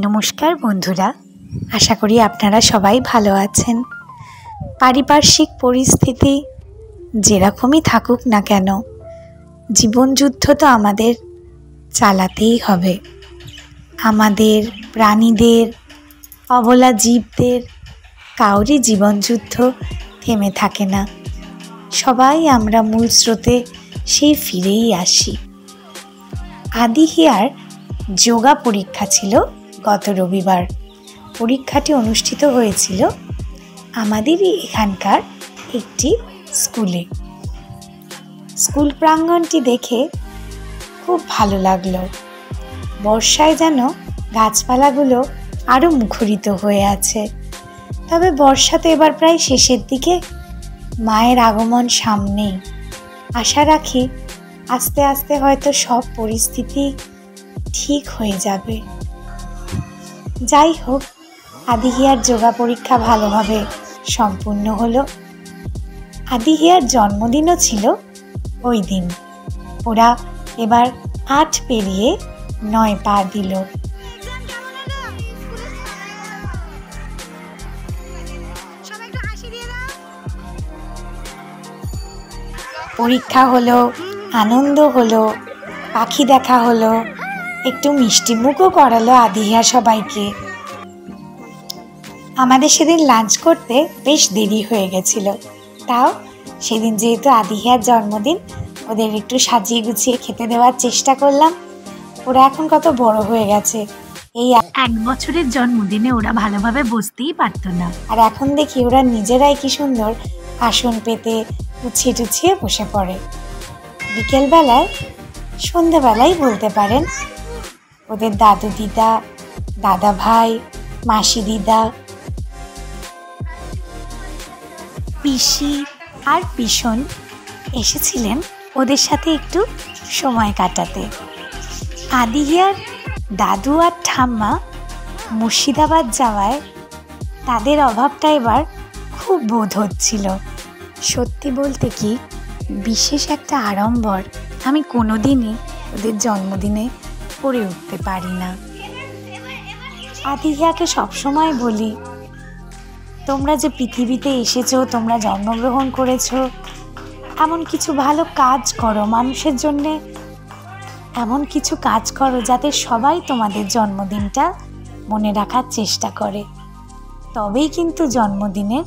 নমস্কার বন্ধুরা, আশা করি আপনারা সবাই ভালো আছেন। পারিপার্শ্বিক পরিস্থিতি যেরকমই থাকুক না কেন, জীবনযুদ্ধ তো আমাদের চালাতেই হবে। আমাদের, প্রাণীদের, অবলা জীবদের কাউরই জীবনযুদ্ধ থেমে থাকে না। সবাই আমরা মূল স্রোতে সেই ফিরেই আসি। আদি হিয়ার যোগা পরীক্ষা ছিল গত রবিবার। পরীক্ষাটি অনুষ্ঠিত হয়েছিল আমাদেরই এখানকার একটি স্কুলে। স্কুল প্রাঙ্গণটি দেখে খুব ভালো লাগলো। বর্ষায় যেন গাছপালাগুলো আরও মুখরিত হয়ে আছে। তবে বর্ষা তো এবার প্রায় শেষের দিকে, মায়ের আগমন সামনেই। আশা রাখি আস্তে আস্তে হয়তো সব পরিস্থিতি ঠিক হয়ে যাবে। যাই হোক, আদি হিয়ার যোগা পরীক্ষা ভালোভাবে সম্পূর্ণ হলো। আদি হিয়ার জন্মদিনও ছিল ওই দিন। ওরা এবার 8 পেরিয়ে 9 পা দিল। পরীক্ষা হলো, আনন্দ হলো, পাখি দেখা হলো, একটু মিষ্টি মুখও করালো আদি হিয়া সবাইকে। আমাদের সেদিন লাঞ্চ করতে বেশ দেরি হয়ে গেছিল। তাও সেদিন যেহেতু আদি হিয়ার জন্মদিন, ওদের একটু সাজিয়ে গুছিয়ে খেতে দেওয়ার চেষ্টা করলাম। ওরা এখন কত বড় হয়ে গেছে, এই 1 বছরের জন্মদিনে ওরা ভালোভাবে বসতেই পারতো না। আর এখন দেখি ওরা নিজেরাই কি সুন্দর আসন পেতে গুছিয়ে টুছিয়ে বসে পড়ে। বিকেলবেলায়, সন্ধ্যাবেলায় বলতে পারেন, ওদের দাদু দিদা, দাদা ভাই, মাসি দিদা, পিসি আর পিসন এসেছিলেন ওদের সাথে একটু সময় কাটাতে। আদি হিয়ার দাদু আর ঠাম্মা মুর্শিদাবাদ যাওয়ায় তাদের অভাবটা এবার খুব বোধ হচ্ছিল। সত্যি বলতে কি, বিশেষ একটা আড়ম্বর আমি কোনোদিনই ওদের জন্মদিনে করে উঠতে পারি না। আদি হিয়াকে সবসময় বলি, তোমরা যে পৃথিবীতে এসেছো, তোমরা জন্মগ্রহণ করেছো, এমন কিছু ভালো কাজ করো, মানুষের জন্যে এমন কিছু কাজ করো যাতে সবাই তোমাদের জন্মদিনটা মনে রাখার চেষ্টা করে। তবেই কিন্তু জন্মদিনের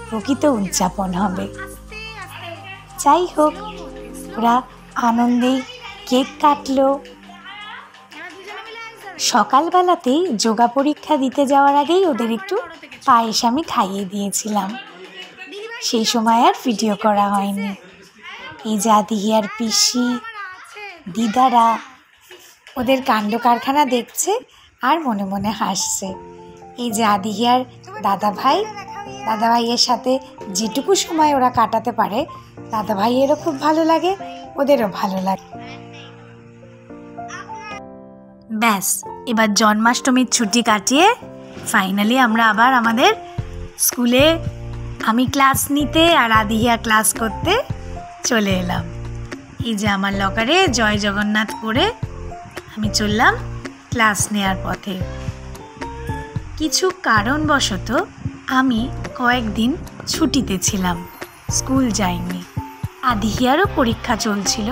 প্রকৃত উদযাপন হবে। যাই হোক, ওরা আনন্দেই কেক কাটলো। সকালবেলাতেই যোগা পরীক্ষা দিতে যাওয়ার আগেই ওদের একটু পায়েস আমি খাইয়ে দিয়েছিলাম। সেই সময় আর ভিডিও করা হয়নি। এই যে আদি হিয়ার পিসি, দিদারা ওদের কাণ্ড কারখানা দেখছে আর মনে মনে হাসছে। এই যে আদি হিয়ার দাদা ভাইয়ের সাথে যেটুকু সময় ওরা কাটাতে পারে, দাদা ভাইয়েরও খুব ভালো লাগে, ওদেরও ভালো লাগে। ব্যাস, এবার জন্মাষ্টমীর ছুটি কাটিয়ে ফাইনালি আমরা আবার আমাদের স্কুলে, আমি ক্লাস নিতে আর আদি হিয়া ক্লাস করতে চলে এলাম। এই যে আমার লকারে জয় জগন্নাথ করে আমি চললাম ক্লাস নেওয়ার পথে। কিছু কারণবশত আমি কয়েকদিন ছুটিতে ছিলাম, স্কুল যাইনি। আদি হিয়ারও পরীক্ষা চলছিল।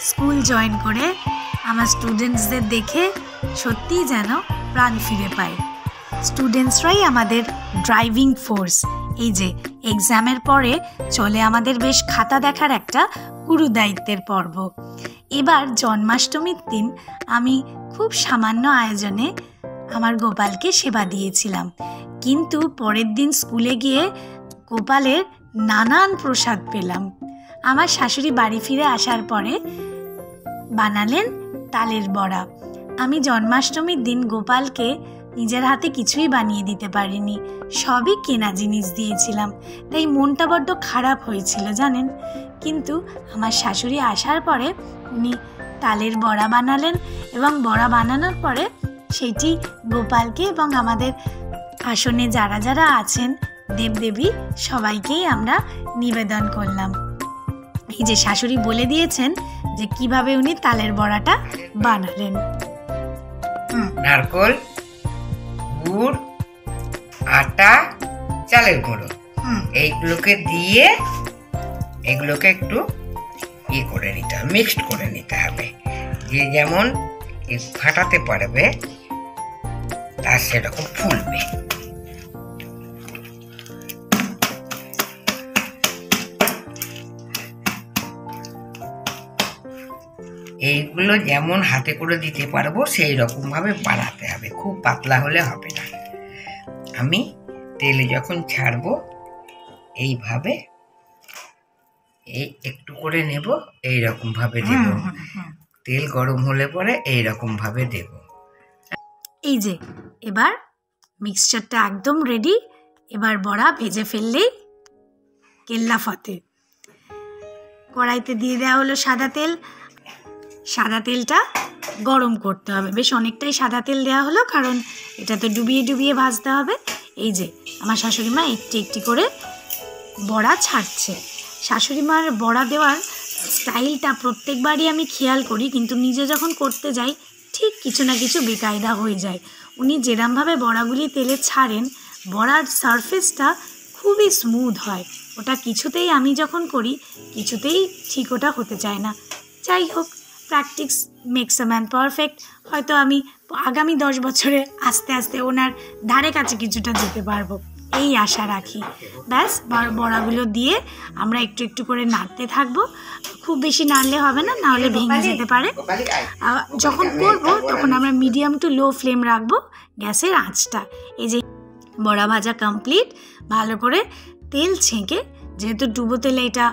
স্কুল জয়েন করে আমার স্টুডেন্টসদের দেখে সত্যিই যেন প্রাণ ফিরে পাই। স্টুডেন্টসরাই আমাদের ড্রাইভিং ফোর্স। এই যে এক্সামের পরে চলে আমাদের বেশ খাতা দেখার একটা গুরু দায়িত্বের পর্ব। এবার জন্মাষ্টমীর দিন আমি খুব সামান্য আয়োজনে আমার গোপালকে সেবা দিয়েছিলাম, কিন্তু পরের দিন স্কুলে গিয়ে গোপালের নানান প্রসাদ পেলাম। আমার শাশুড়ি বাড়ি ফিরে আসার পরে বানালেন তালের বড়া। আমি জন্মাষ্টমীর দিন গোপালকে নিজের হাতে কিছুই বানিয়ে দিতে পারিনি, সবই কেনা জিনিস দিয়েছিলাম। তাই মনটা বড্ড খারাপ হয়েছিল জানেন। কিন্তু আমার শাশুড়ি আসার পরে উনি তালের বড়া বানালেন এবং বড়া বানানোর পরে সেটি গোপালকে এবং আমাদের আসনে যারা যারা আছেন দেবদেবী সবাইকেই আমরা নিবেদন করলাম। এই যে শাশুড়ি বলে দিয়েছেন যে কিভাবে উনি তালের বড়াটা বানালেন। নারকোল, গুড়, আটা, চালের গুঁড়ো এইগুলোকে দিয়ে এগুলোকে একটু করে নিতে হবে, মিক্সড করে নিতে হবে। যে যেমন ফাটাতে পারবে তার সেরকম ফুলবে। এইগুলো যেমন হাতে করে দিতে পারবো সেই রকম ভাবে বানাতে হবে, খুব পাতলা হলে হবে না। আমি তেলে যখন ছাড়বো এইভাবে একটু করে নেব, এইরকম ভাবে দেব। তেল গরম হলে পরে এইরকম ভাবে দেব। এই যে এবার মিক্সচারটা একদম রেডি। এবার বড়া ভেজে ফেললেই কেল্লা ফতে। কড়াইতে দিয়ে দেওয়া হলো সাদা তেল। সাদা তেলটা গরম করতে হবে, বেশ অনেকটাই সাদা তেল দেওয়া হলো, কারণ এটা তো ডুবিয়ে ডুবিয়ে ভাজতে হবে। এই যে আমার শাশুড়ি মা একটি একটি করে বড়া ছাড়ছে। শাশুড়ি মার বড়া দেওয়ার স্টাইলটা প্রত্যেকবারই আমি খেয়াল করি, কিন্তু নিজে যখন করতে যাই ঠিক কিছু না কিছু বেকায়দা হয়ে যায়। উনি যেরমভাবে বড়াগুলি তেলে ছাড়েন, বড়ার সারফেসটা খুবই স্মুথ হয়। ওটা কিছুতেই আমি যখন করি কিছুতেই ঠিক ওটা হতে চায় না। যাই হোক, practice makes a man perfect. হয়তো আমি আগামী 10 বছরে আস্তে আস্তে ওনার ধারে কাছে কিছুটা যেতে পারবো, এই আশা রাখি। ব্যাস, বড়াগুলো দিয়ে আমরা একটু একটু করে নাড়তে থাকবো। খুব বেশি নাড়লে হবে না, নাহলে ভেঙে যেতে পারে। যখন করব তখন আমরা মিডিয়াম টু লো ফ্লেম রাখবো গ্যাসের আঁচটা। এই যে বড়া ভাজা কমপ্লিট। ভালো করে তেল ছেঁকে, যেহেতু ডুবো তেলে এটা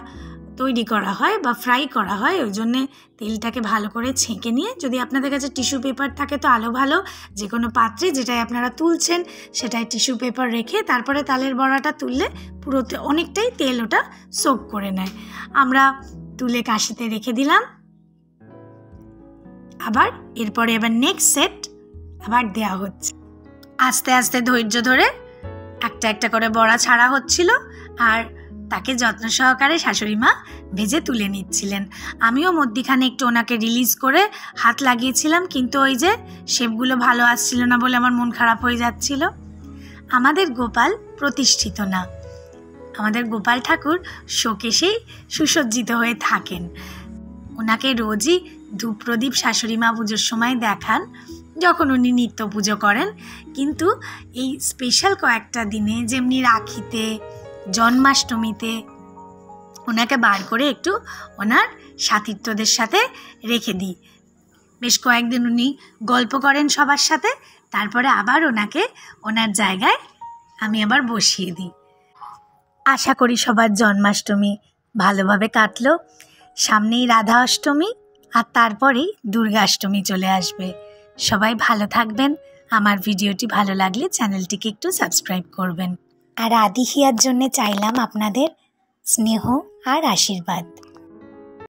তৈরি করা হয় বা ফ্রাই করা হয়, ওই জন্যে তেলটাকে ভালো করে ছেঁকে নিয়ে, যদি আপনাদের কাছে টিস্যু পেপার থাকে তো আলো ভালো, যে কোনো পাত্রে যেটাই আপনারা তুলছেন সেটাই টিস্যু পেপার রেখে তারপরে তালের বড়াটা তুললে পুরো অনেকটাই তেল ওটা সোক করে নেয়। আমরা তুলে কাশিতে রেখে দিলাম। আবার এরপরে নেক্সট সেট আবার দেওয়া হচ্ছে। আস্তে আস্তে ধৈর্য ধরে একটা একটা করে বড়া ছাড়া হচ্ছিল, আর তাকে যত্ন সহকারে শাশুড়ি মা ভেজে তুলে নিচ্ছিলেন। আমিও মধ্যিখানে একটু ওনাকে রিলিজ করে হাত লাগিয়েছিলাম, কিন্তু ওই যে শেপগুলো ভালো আসছিল না বলে আমার মন খারাপ হয়ে যাচ্ছিল। আমাদের গোপাল প্রতিষ্ঠিত না, আমাদের গোপাল ঠাকুর শোকেশেই সুসজ্জিত হয়ে থাকেন। ওনাকে রোজই ধূপ প্রদীপ শাশুড়ি মা পুজোর সময় দেখান, যখন উনি নিত্য পুজো করেন। কিন্তু এই স্পেশাল কয়েকটা দিনে, যেমনি রাখিতে, জন্মাষ্টমীতে, ওনাকে বার করে একটু ওনার সাথীত্বদের সাথে রেখে দিই। বেশ কয়েকদিন উনি গল্প করেন সবার সাথে, তারপরে আবার ওনাকে ওনার জায়গায় আমি আবার বসিয়ে দিই। আশা করি সবার জন্মাষ্টমী ভালোভাবে কাটলো। সামনেই রাধা অষ্টমী, আর তারপরেই দুর্গাষ্টমী চলে আসবে। সবাই ভালো থাকবেন। আমার ভিডিওটি ভালো লাগলে চ্যানেলটিকে একটু সাবস্ক্রাইব করবেন। আর আদিহিয়ার জন্য চাইলাম আপনাদের স্নেহ আর আশীর্বাদ।